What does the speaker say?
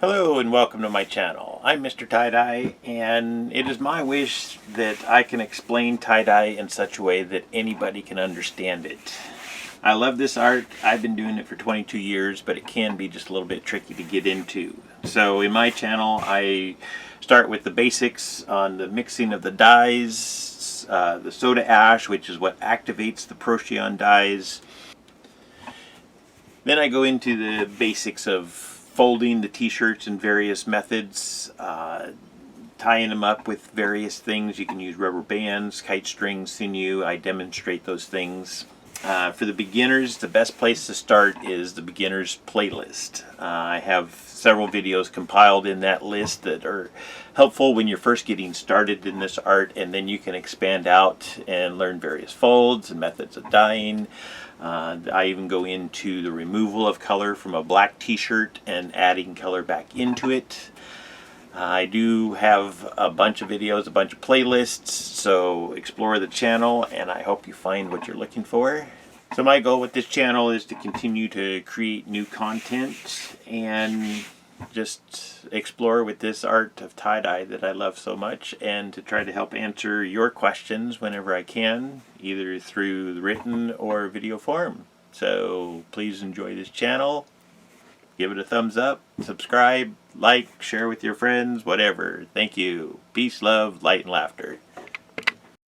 Hello and welcome to my channel. I'm Mr. Tie-Dye, and it is my wish that I can explain tie-dye in such a way that anybody can understand it. I love this art. I've been doing it for 22 years, but it can be just a little bit tricky to get into. So in my channel I start with the basics on the mixing of the dyes, the soda ash, which is what activates the Procyon dyes. Then I go into the basics of folding the t-shirts in various methods, tying them up with various things. You can use rubber bands, kite strings, sinew. I demonstrate those things. For the beginners, the best place to start is the beginners playlist. I have several videos compiled in that list that are helpful when you're first getting started in this art, and then you can expand out and learn various folds and methods of dyeing. I even go into the removal of color from a black t-shirt and adding color back into it. I do have a bunch of videos, a bunch of playlists, so explore the channel and I hope you find what you're looking for. So my goal with this channel is to continue to create new content and just explore with this art of tie-dye that I love so much, and to try to help answer your questions whenever I can, either through the written or video form. So please enjoy this channel. Give it a thumbs up, subscribe, like, share with your friends, whatever. Thank you. Peace, love, light, and laughter.